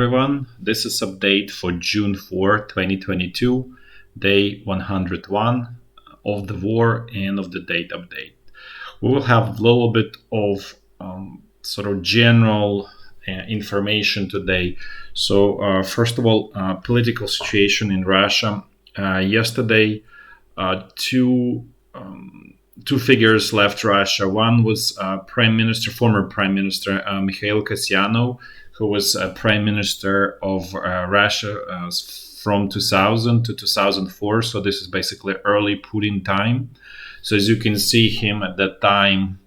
Everyone, this is update for June 4, 2022, day 101 of the war and of the date update. We will have a little bit of sort of general information today. So first of all, political situation in Russia. Yesterday, two figures left Russia. One was former Prime Minister Mikhail Kasyanov, who was Prime Minister of Russia from 2000 to 2004. So this is basically early Putin time. So as you can see him at that time,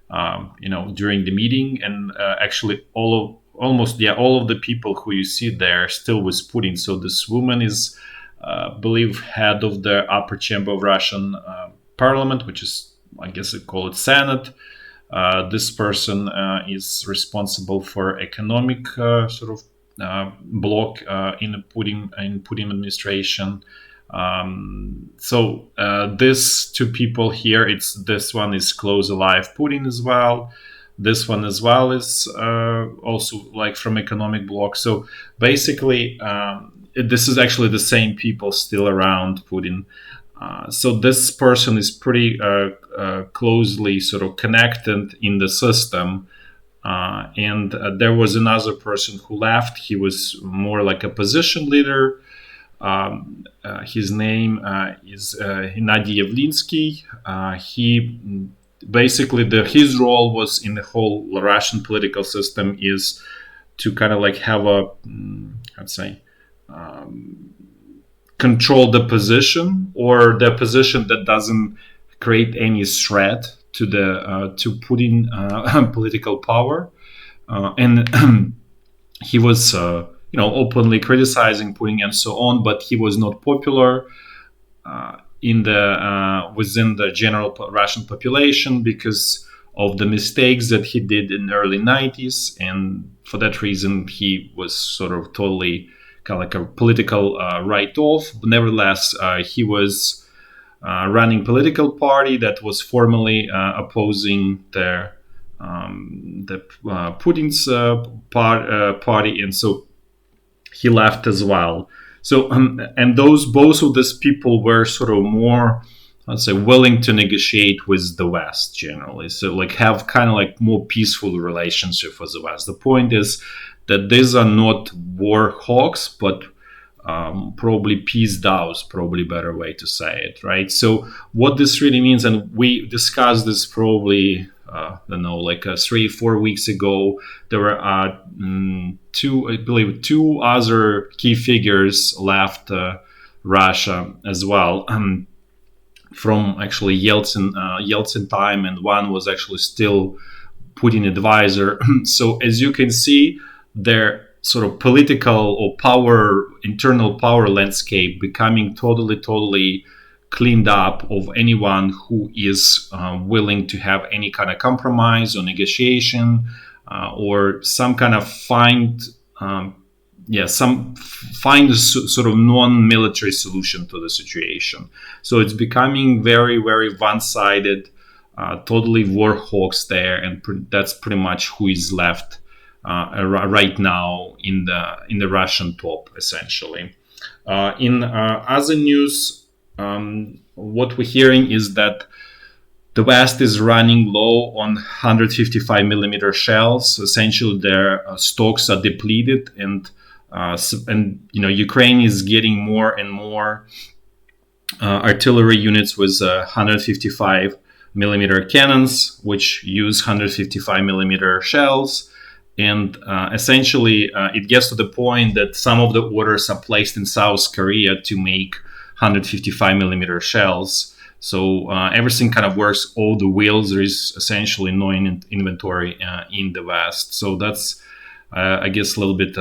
during the meeting, and actually all of the people who you see there still was Putin. So this woman is, I believe, head of the upper chamber of Russian parliament, which is, I guess they call it Senate. This person is responsible for economic bloc in the Putin administration. So these two people here, this one is close alive Putin as well. This one as well is also like from economic bloc. So basically, this is actually the same people still around Putin. So this person is pretty closely sort of connected in the system. And there was another person who left. He was more like a position leader. His name is Hennady Yavlinsky. He basically, his role was in the whole Russian political system is to kind of like have a, control the position, or the position that doesn't create any threat to the to Putin political power. And he was openly criticizing Putin and so on, but he was not popular in the within the general Russian population because of the mistakes that he did in the early 90s, and for that reason he was sort of totally kind of like a political write-off. But nevertheless, he was running political party that was formally opposing the Putin's party, and so he left as well. So and both of these people were sort of more, let's say, willing to negotiate with the West generally. So like have kind of like more peaceful relationship with the West. The point is that these are not war hawks, but probably peace doves, probably better way to say it, right? So what this really means, and we discussed this probably, 3-4 weeks ago, there were two other key figures left Russia as well, from actually Yeltsin time, and one was actually still Putin advisor. So as you can see, their sort of political or internal power landscape becoming totally cleaned up of anyone who is willing to have any kind of compromise or negotiation, or some kind of find sort of non-military solution to the situation. So it's becoming very, very one-sided, totally war hawks there, and that's pretty much who is left right now in the Russian top, essentially. In other news, what we're hearing is that the West is running low on 155 millimeter shells. Essentially, their stocks are depleted, and Ukraine is getting more and more artillery units with 155 millimeter cannons, which use 155 millimeter shells. And essentially, it gets to the point that some of the orders are placed in South Korea to make 155 millimeter shells. So everything kind of works, all the wheels. There is essentially no inventory in the West. So that's, I guess, a little bit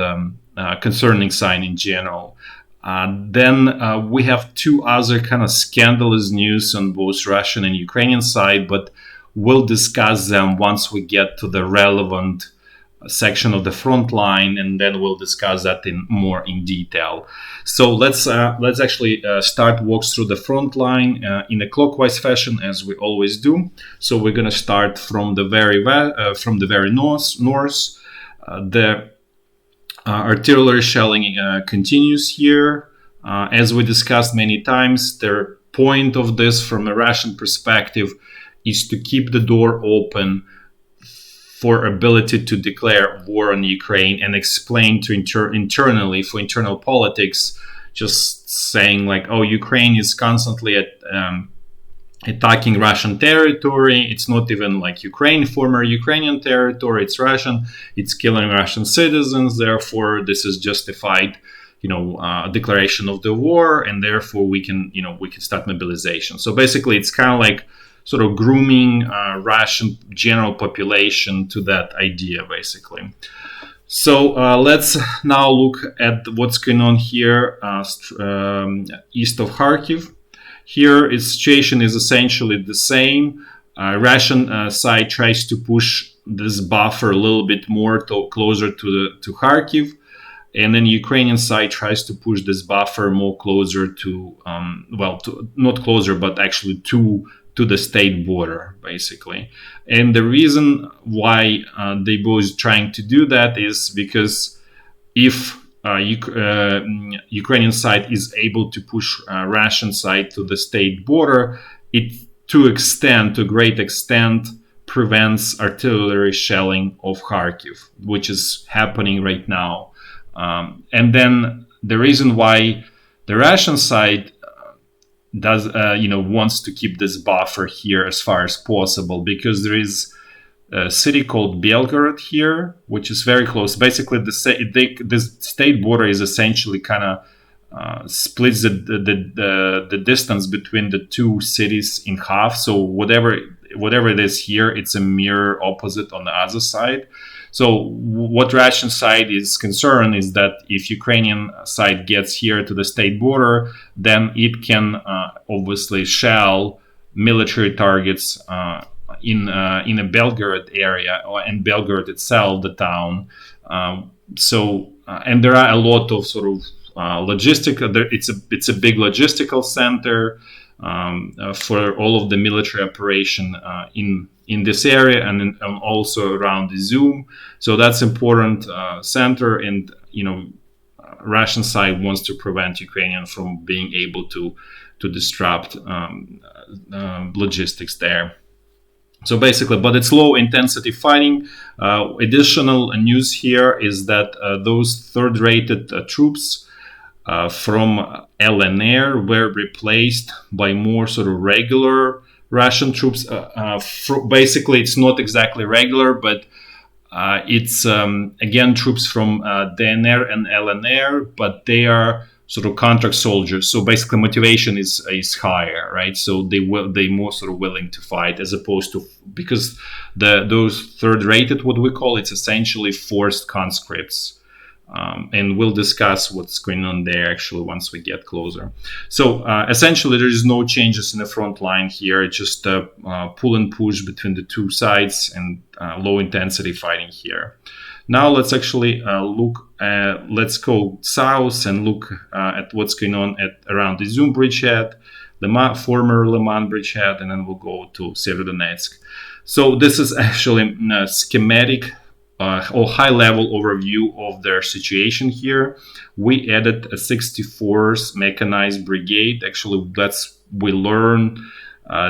concerning sign in general. Then we have two other kind of scandalous news on both Russian and Ukrainian side, but we'll discuss them once we get to the relevant section of the front line, and then we'll discuss that more in detail. So let's actually start walks through the front line in a clockwise fashion, as we always do. So we're going to start from the very north. The Artillery shelling continues here. As we discussed many times, the point of this from a Russian perspective is to keep the door open for ability to declare war on Ukraine and explain to internally for internal politics, just saying like, oh, Ukraine is constantly attacking Russian territory. It's not even like Ukraine, former Ukrainian territory. It's Russian. It's killing Russian citizens. Therefore, this is justified, declaration of the war, and therefore we can start mobilization. So basically, it's kind of like sort of grooming Russian general population to that idea, basically. So let's now look at what's going on here east of Kharkiv. Here, the situation is essentially the same. Russian side tries to push this buffer a little bit more closer to Kharkiv, and then Ukrainian side tries to push this buffer more closer to not closer, but actually to the state border, basically. And the reason why they both trying to do that is because if Ukrainian side is able to push Russian side to the state border, it to a great extent, prevents artillery shelling of Kharkiv, which is happening right now. And then the reason why the Russian side wants to keep this buffer here as far as possible, because there is a city called Belgorod here, which is very close. Basically, the state border is essentially kind of splits the distance between the two cities in half. So whatever it is here, it's a mirror opposite on the other side. So what Russian side is concerned is that if Ukrainian side gets here to the state border, then it can obviously shell military targets in a Belgorod area, and Belgorod itself, the town. And there are a lot of sort of logistical. It's a big logistical center for all of the military operation in this area, and also around Izyum. So that's important center, and Russian side wants to prevent Ukrainian from being able to disrupt logistics there. So basically, but it's low intensity fighting. Additional news here is that those third-rated troops from LNR were replaced by more sort of regular Russian troops. Basically, it's not exactly regular, but it's again troops from DNR and LNR, but they are sort of contract soldiers. So basically, motivation is higher, right? So they more sort of willing to fight, as opposed to, because those third-rated, what we call, it's essentially forced conscripts. And we'll discuss what's going on there actually once we get closer. So essentially, there is no changes in the front line here. It's just pull and push between the two sides, and low intensity fighting here. Now let's actually let's go south and look at what's going on around the Izyum bridgehead, the former Lyman bridgehead, and then we'll go to Severodonetsk. So this is actually a schematic or high-level overview of their situation here. We added a 64th Mechanized Brigade. Actually, we learned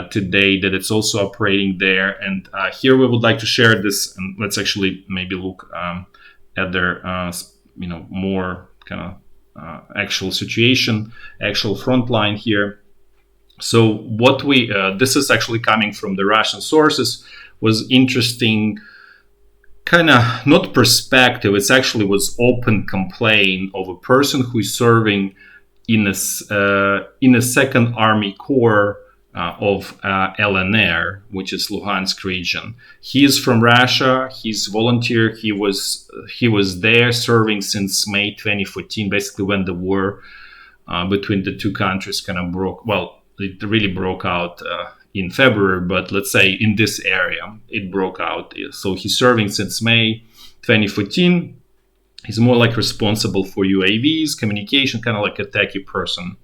today that it's also operating there. And here we would like to share this, and let's actually maybe look at their more kind of actual situation, actual front line here. So what this is actually coming from the Russian sources, was interesting. Kind of not perspective, it's actually was open complaint of a person who is serving in a Second Army Corps of LNR, which is Luhansk region. He is from Russia. He's volunteer. He was there serving since May 2014, basically when the war between the two countries kind of broke. Well, it really broke out in February, but let's say in this area it broke out. So he's serving since May 2014. He's more like responsible for UAVs, communication, kind of like a techie person.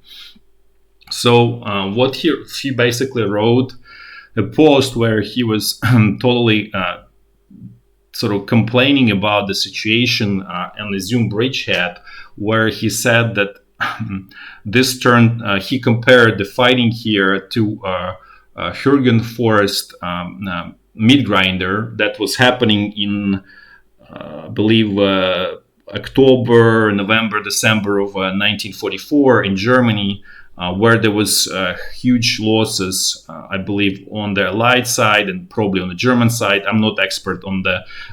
So what he basically wrote a post where he was totally sort of complaining about the situation on the Izyum bridgehead, where he said that this turn he compared the fighting here to Herzone forest meat grinder that was happening in, I believe, October, November, December of 1944 in Germany, where there was huge losses, I believe, on the Allied side and probably on the German side. I'm not expert on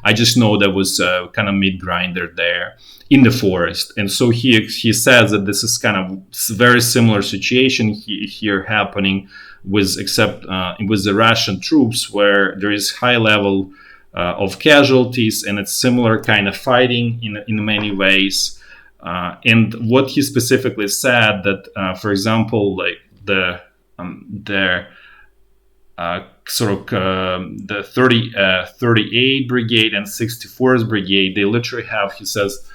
I just know there was a kind of meat grinder there in the forest. And so he says that this is kind of very similar situation here happening with the Russian troops, where there is high level of casualties, and it's similar kind of fighting in many ways. And what he specifically said that, for example, like the 38 Brigade and 64th Brigade, they literally have, he says,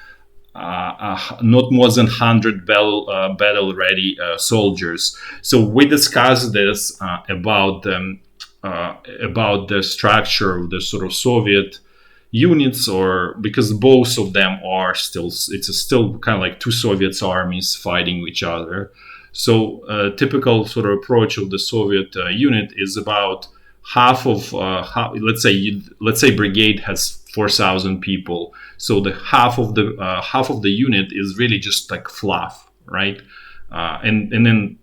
not more than 100 battle-ready soldiers. So we discussed this about the structure of the sort of Soviet units, or because both of them are still kind of like two Soviet armies fighting each other. So a typical sort of approach of the Soviet unit is about half of let's say brigade has 4,000 people, so the half of the unit is really just like fluff, right? And then,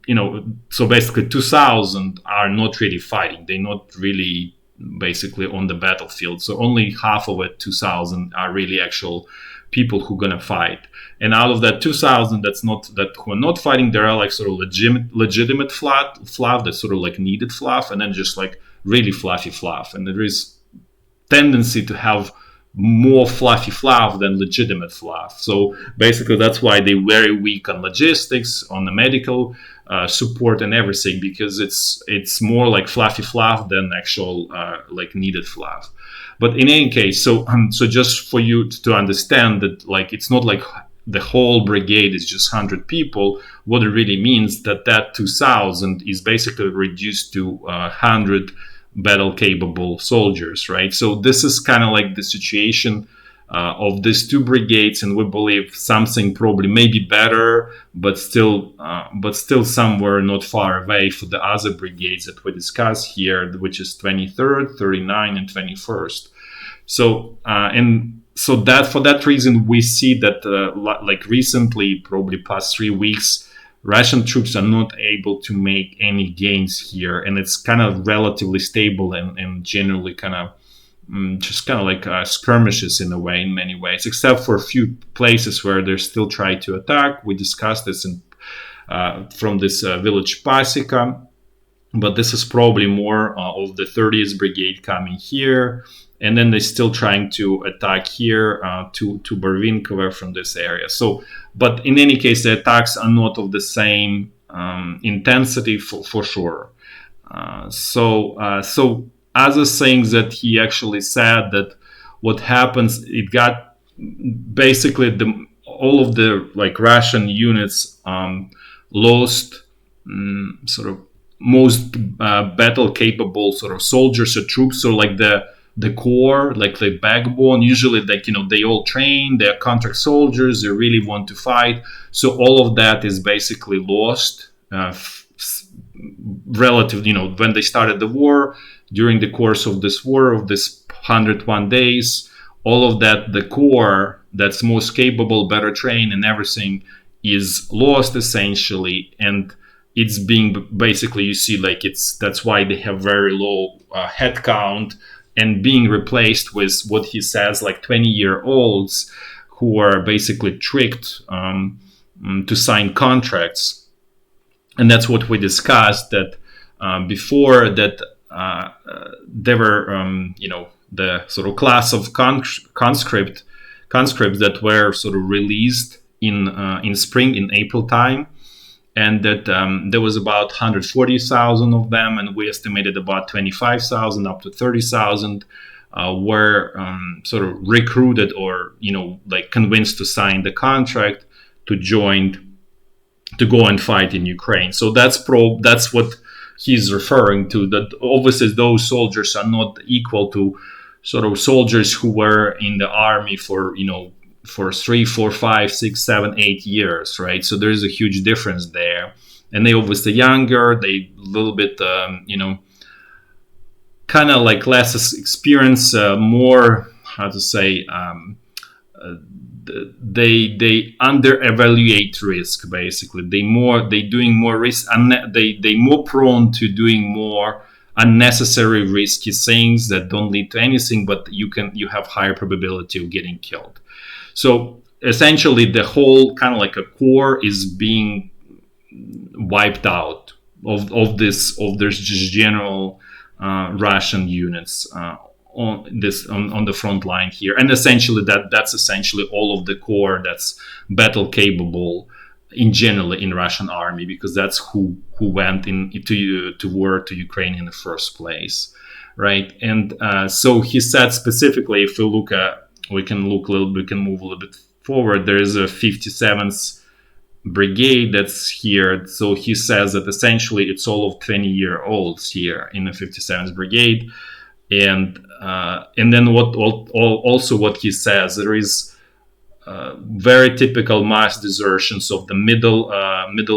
so basically 2,000 are not really fighting. They're not really basically on the battlefield. So only half of it, 2,000, are really actual people who are gonna fight. And out of that 2,000 who are not fighting, there are like sort of legitimate fluff, that's sort of like needed fluff, and then just like really fluffy fluff. And there is tendency to have more fluffy fluff than legitimate fluff. So basically that's why they're very weak on logistics, on the medical support and everything, because it's more like fluffy fluff than actual like needed fluff. But in any case, so just for you to understand that, like, it's not like the whole brigade is just 100 people. What it really means that 2,000 is basically reduced to 100 battle capable soldiers, right? So this is kind of like the situation of these two brigades, and we believe something probably maybe better, but still somewhere not far away for the other brigades that we discuss here, which is 23rd, 39, and 21st. So so that for that reason we see that like recently, probably past 3 weeks, Russian troops are not able to make any gains here, and it's kind of relatively stable and generally kind of just kind of like skirmishes in a way, in many ways, except for a few places where they're still trying to attack. We discussed this from this village Pasika, but this is probably more of the 30th Brigade coming here, and then they're still trying to attack here to Barvinkova from this area. So, but in any case, the attacks are not of the same intensity for sure. So other things that he actually said, that what happens, it got basically all of the like Russian units lost sort of most battle capable sort of soldiers or troops. So like the core, like the backbone, usually like, they all train, they're contract soldiers, they really want to fight. So all of that is basically lost relative, when they started the war. During the course of this war, of this 101 days, all of that, the core that's most capable, better trained and everything, is lost essentially. And it's being basically, you see, like that's why they have very low head count, and being replaced with what he says like 20-year-olds who are basically tricked to sign contracts. And that's what we discussed, that before that there were the sort of class of conscripts that were sort of released in spring, in April time, and that there was about 140,000 of them, and we estimated about 25,000 up to 30,000 were sort of recruited or like convinced to sign the contract to go and fight in Ukraine. So that's what he's referring to, that obviously those soldiers are not equal to sort of soldiers who were in the army for, for 3, 4, 5, 6, 7, 8 years, right? So there's a huge difference there. And they obviously younger, they a little bit, kind of like less experience, more, how to say, they under evaluate risk. Basically, they doing more risk, and they more prone to doing more unnecessary risky things that don't lead to anything, but you have higher probability of getting killed. So essentially, the whole kind of like a core is being wiped out of this just general Russian units on the front line here, and essentially that's essentially all of the core that's battle capable in general in Russian army, because that's who went to war to Ukraine in the first place, right? And so he said specifically, if we can move a little bit forward. There is a 57th brigade that's here. So he says that essentially it's all of 20-year-olds here in the 57th brigade. And then what he says, there is very typical mass desertions of the middle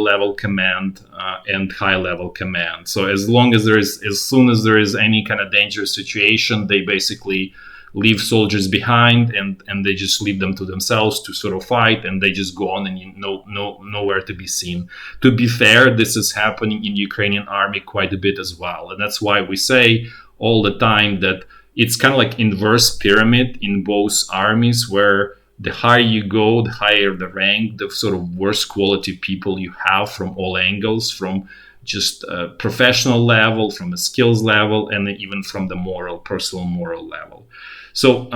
level command and high level command. So as soon as there is any kind of dangerous situation, they basically leave soldiers behind and they just leave them to themselves to sort of fight, and they just go on and nowhere to be seen. To be fair, this is happening in Ukrainian army quite a bit as well, and that's why we say all the time that it's kind of like inverse pyramid in both armies, where the higher you go, the higher the rank, the sort of worse quality people you have from all angles, from just a professional level, from a skills level, and even from the personal moral level. So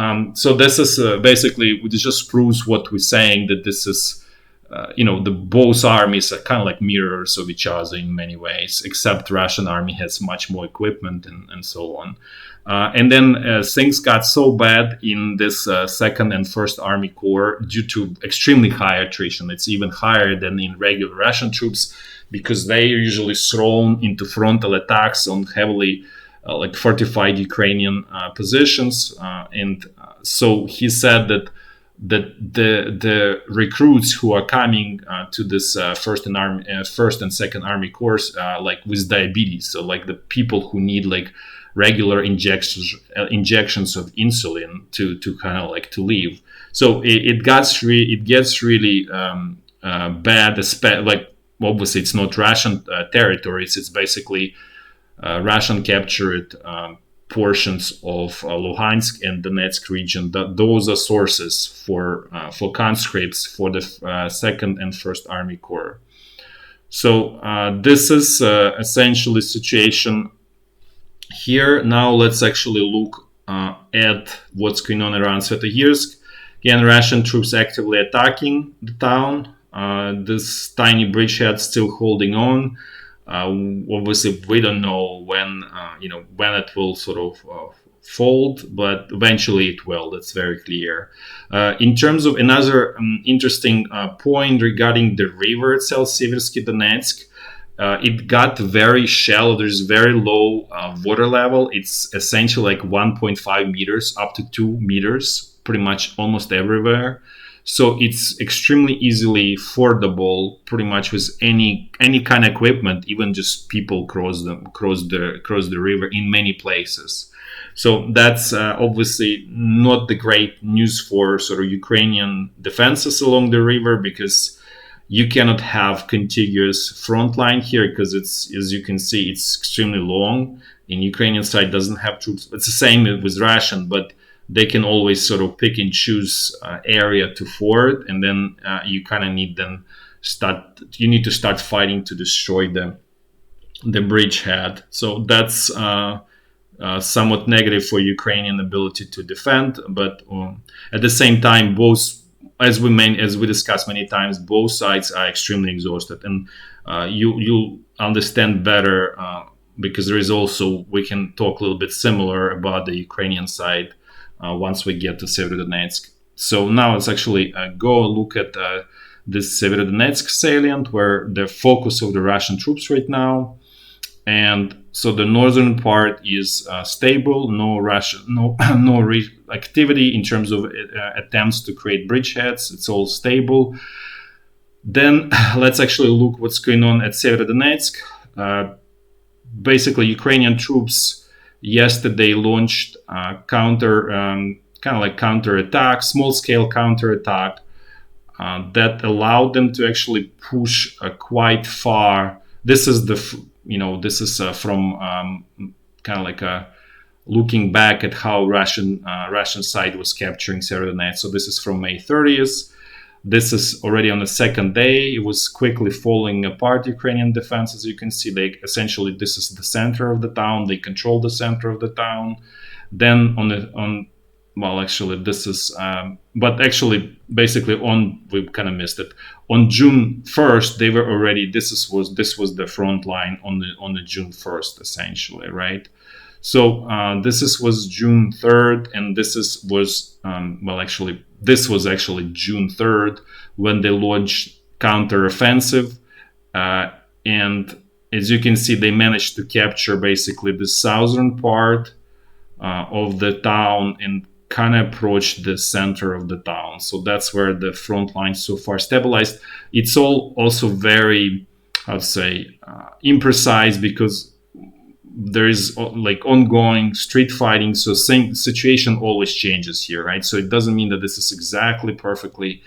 this is basically, it just proves what we're saying, that this is, the both armies are kind of like mirrors of each other in many ways, except Russian army has much more equipment and so on. And then things got so bad in this second and first army corps due to extremely high attrition. It's even higher than in regular Russian troops, because they are usually thrown into frontal attacks on heavily fortified Ukrainian positions. And so he said that the recruits who are coming to this first and second army corps, with diabetes, so like the people who need regular injections of insulin to kind of to live. So it gets really bad. Obviously it's not Russian territories. It's basically Russian captured portions of Luhansk and Donetsk region. Those are sources for conscripts for the second and first army corps. So this is essentially situation here. Now let's actually look at what's going on around Svyatohirsk. Again, Russian troops actively attacking the town. This tiny bridgehead still holding on. Obviously, we don't know when it will sort of fold, but eventually it will. That's very clear. In terms of another interesting point regarding the river itself, Seversky Dostsk, it got very shallow. There's very low water level. It's essentially 1.5 meters up to 2 meters, pretty much almost everywhere. So it's extremely easily fordable, pretty much with any kind of equipment. Even just people cross the river in many places. So that's obviously not the great news for sort of Ukrainian defenses along the river, because you cannot have contiguous front line here, because it's, as you can see, it's extremely long. In Ukrainian side doesn't have troops. It's the same with Russian, but they can always sort of pick and choose area to ford, and then you kind of need to start fighting to destroy the bridgehead. So that's somewhat negative for Ukrainian ability to defend, but at the same time, both, as we discussed many times, both sides are extremely exhausted, and you'll understand better because there is also, we can talk a little bit similar about the Ukrainian side once we get to Severodonetsk. So now let's actually go look at this Severodonetsk salient, where the focus of the Russian troops right now. and so the northern part is stable, no Russian, no activity in terms of attempts to create bridgeheads. It's all stable. Then let's actually look what's going on at Severodonetsk. Basically, Ukrainian troops yesterday launched counterattack, small-scale counterattack that allowed them to actually push quite far. This is from kind of like looking back at how Russian side was capturing Severodonetsk. So this is from May 30th. This is already on the second day. It was quickly falling apart, Ukrainian defense. As you can see, essentially this is the center of the town. They control the center of the town. Then we kind of missed it. On June 1st, they were already. This was the front line on the June 1st, essentially, right? So this was June 3rd, and this was actually June 3rd when they launched counteroffensive, and as you can see, they managed to capture basically the southern part of the town and kind of approach the center of the town. So that's where the front line so far stabilized. It's all also very, I'd say, imprecise because there is like ongoing street fighting. So same situation always changes here, right? So it doesn't mean that this is exactly perfectly.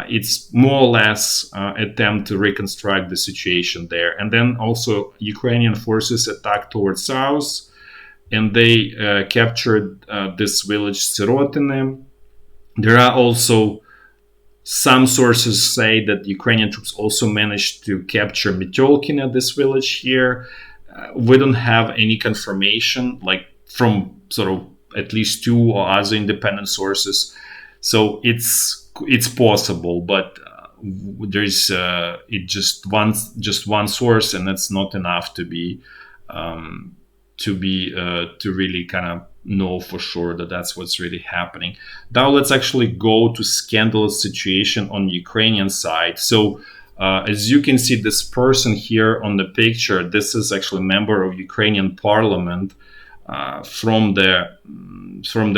It's more or less attempt to reconstruct the situation there. And then also Ukrainian forces attacked towards south, and they captured this village Svyatohirsk. There are also some sources say that Ukrainian troops also managed to capture Metyolkin at this village here. We don't have any confirmation, like from sort of at least two or other independent sources. So it's possible, but there's just one source, and that's not enough to really kind of know for sure that that's what's really happening. Now let's actually go to scandalous situation on the Ukrainian side. So as you can see, this person here on the picture, this is actually a member of Ukrainian parliament from the sort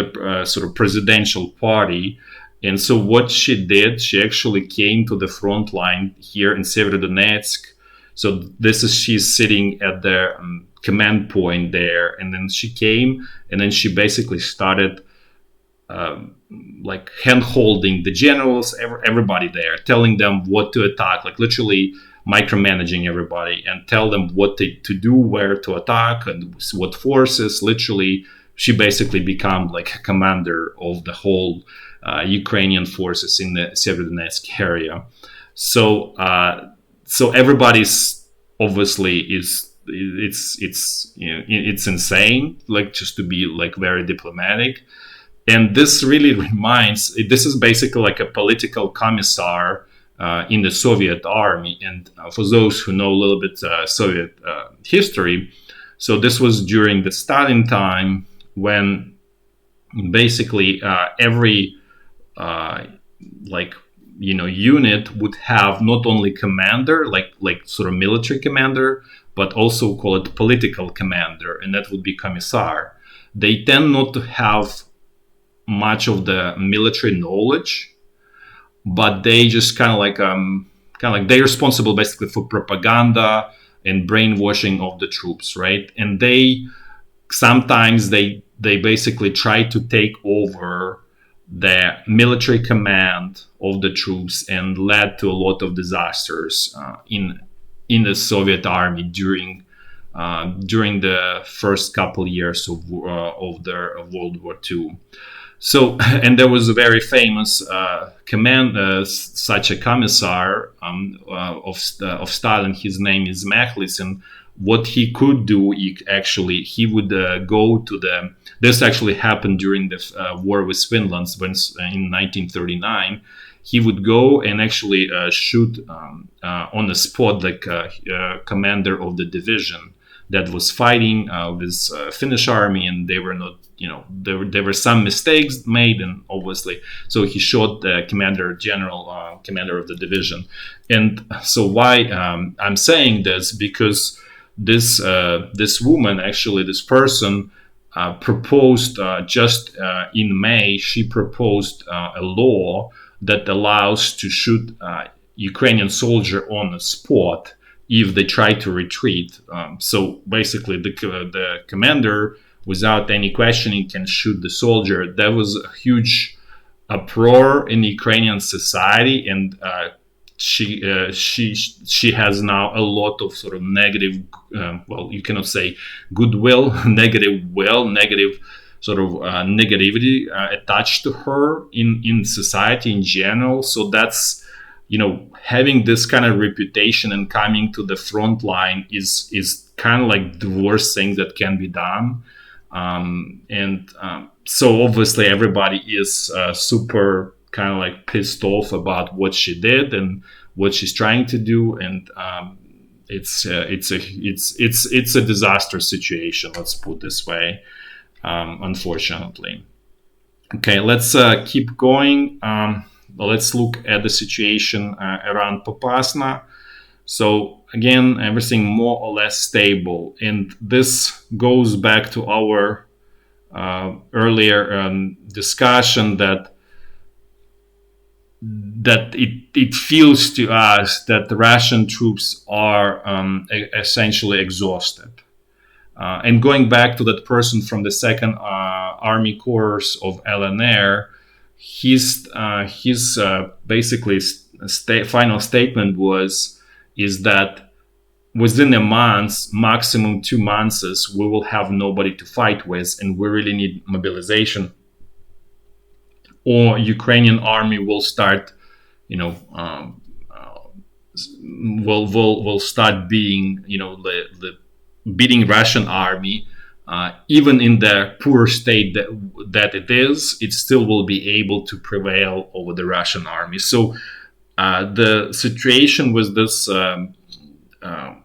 of presidential party. And so what she did, she actually came to the front line here in Severodonetsk. So she's sitting at the command point there, and then she came, and then she basically started like hand-holding the generals, everybody there, telling them what to attack, like literally micromanaging everybody and tell them what to do, where to attack, and what forces. Literally, she basically became like a commander of the whole Ukrainian forces in the Severodonetsk area. So everybody's obviously it's insane, like, just to be like very diplomatic. And this really this is basically like a political commissar in the Soviet army. And for those who know a little bit Soviet history, so this was during the Stalin time, when basically every unit would have not only commander, like sort of military commander, but also call it political commander, and that would be commissar. They tend not to have much of the military knowledge, but they just kind of like they're responsible basically for propaganda and brainwashing of the troops, right? And they sometimes basically try to take over the military command of the troops, and led to a lot of disasters in the Soviet army during the first couple years of their World War II. So, and there was a very famous such a commissar of Stalin. His name is Mechlis, and what he could do, he would go to this actually happened during the war with Finland when in 1939. He would go and actually shoot on the spot the commander of the division that was fighting with Finnish army, and they were not, there were some mistakes made, and obviously, so he shot the commander of the division. And so why I'm saying this, because this woman, actually this person, proposed just in May. She proposed a law that allows to shoot Ukrainian soldier on the spot if they try to retreat. So basically, the commander, without any questioning, can shoot the soldier. That was a huge uproar in Ukrainian society, and she has now a lot of sort of negative, well, you cannot say goodwill, negative sort of negativity attached to her in society in general. So that's, having this kind of reputation and coming to the front line is kind of like the worst thing that can be done. So obviously everybody is super kind of like pissed off about what she did and what she's trying to do, and it's a disaster situation. Let's put it this way, unfortunately. Okay, let's keep going. Let's look at the situation around Popasna. So again, everything more or less stable, and this goes back to our earlier discussion that it feels to us that the Russian troops are essentially exhausted. And going back to that person from the Second Army Corps of LNR, his basically final statement is that within a month, maximum 2 months, we will have nobody to fight with, and we really need mobilization, or Ukrainian army will start, will start being, the beating Russian army. Even in the poor state that it is, it still will be able to prevail over the Russian army. So the situation with this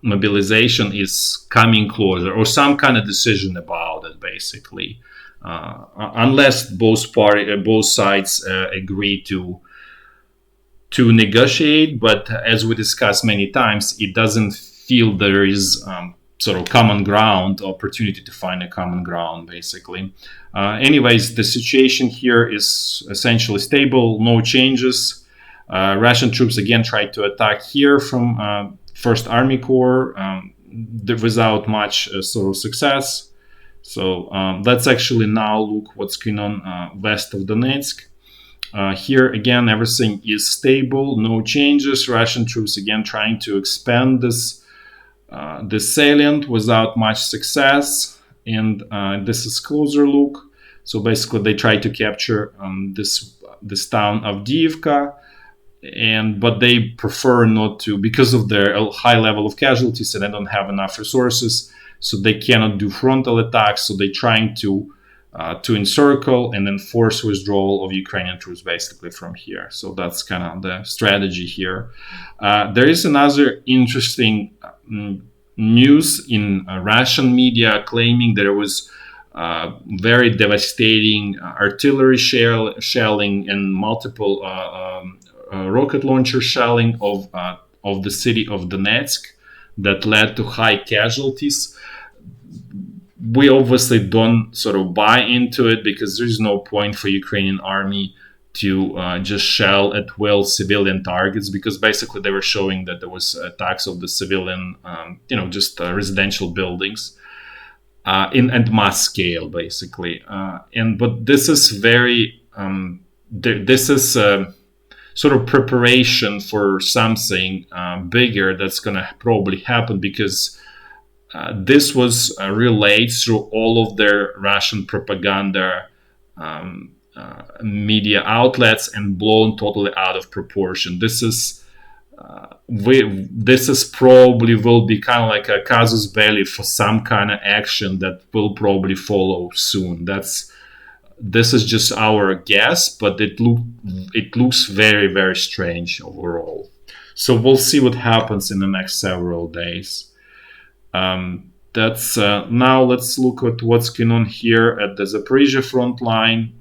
mobilization is coming closer, or some kind of decision about it, basically, unless both sides agree to negotiate. But as we discussed many times, it doesn't feel there is sort of common ground, opportunity to find a common ground, basically. Anyways, the situation here is essentially stable, no changes. Russian troops again tried to attack here from First Army Corps without much sort of success. So let's actually now look what's going on west of Donetsk. Here again, everything is stable, no changes. Russian troops again trying to expand this salient without much success. And this is closer look. So basically, they try to capture this town of Avdiivka, but they prefer not to because of their high level of casualties, and they don't have enough resources, so they cannot do frontal attacks. So they're trying to encircle and then force withdrawal of Ukrainian troops basically from here. So that's kind of the strategy here. There is another interesting news in Russian media claiming there was very devastating artillery shelling and multiple rocket launcher shelling of the city of Donetsk that led to high casualties. We obviously don't sort of buy into it, because there's no point for Ukrainian army to just shell at will civilian targets, because basically they were showing that there was attacks of the civilian, just residential buildings in mass scale, basically. But this is very, this is sort of preparation for something bigger that's going to probably happen, because this was relayed through all of their Russian propaganda media outlets and blown totally out of proportion. This is probably will be kind of like a casus belli for some kind of action that will probably follow soon. This is just our guess, but it looks very, very strange overall. So we'll see what happens in the next several days. Now let's look at what's going on here at the Zapresia front line.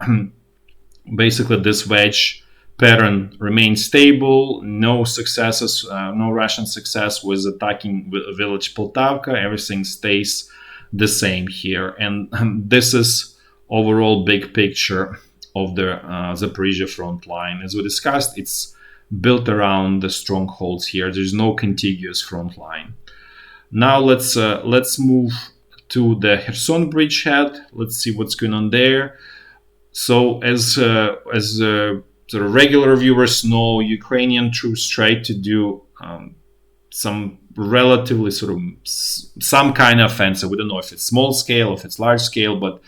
Basically, this wedge pattern remains stable. No successes, no Russian success with attacking village Poltavka. Everything stays the same here, and this is overall big picture of the Zapresia front line. As we discussed, it's built around the strongholds here. There's no contiguous front line. Now let's move to the Kherson bridgehead. Let's see what's going on there. So as sort of regular viewers know, Ukrainian troops tried to do some relatively sort of some kind of offensive. We don't know if it's small scale, if it's large scale, but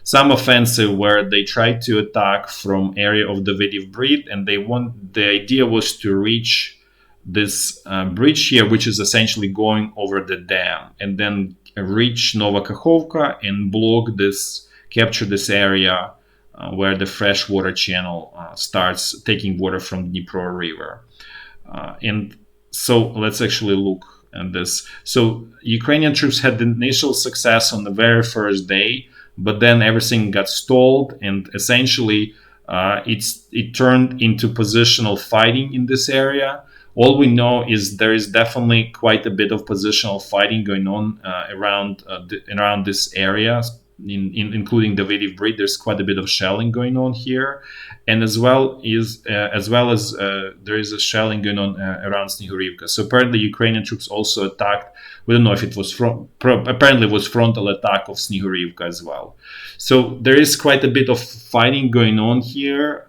some offensive where they tried to attack from area of Davydiv Bridge, and the idea was to reach this bridge here, which is essentially going over the dam, and then reach Novakakhovka and capture this area where the freshwater channel starts taking water from Dnipro River. And so let's actually look at this. So Ukrainian troops had the initial success on the very first day, but then everything got stalled, and essentially it turned into positional fighting in this area. All we know is there is definitely quite a bit of positional fighting going on around this area, including the Davydiv Bridge. There's quite a bit of shelling going on here, and as well as there is a shelling going on around Snihurivka. So apparently Ukrainian troops also attacked. We don't know if it was apparently it was frontal attack of Snihurivka as well. So there is quite a bit of fighting going on here.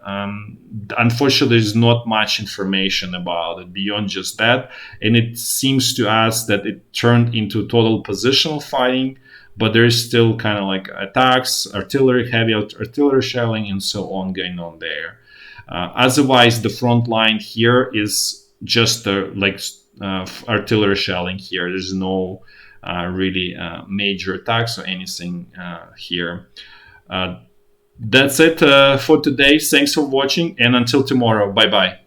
Unfortunately, there's not much information about it beyond just that, and it seems to us that it turned into total positional fighting. But there is still kind of like attacks, heavy artillery shelling, and so on going on there. Otherwise, the front line here is just artillery shelling here. There's no really major attacks or anything here. That's it for today. Thanks for watching, and until tomorrow. Bye-bye.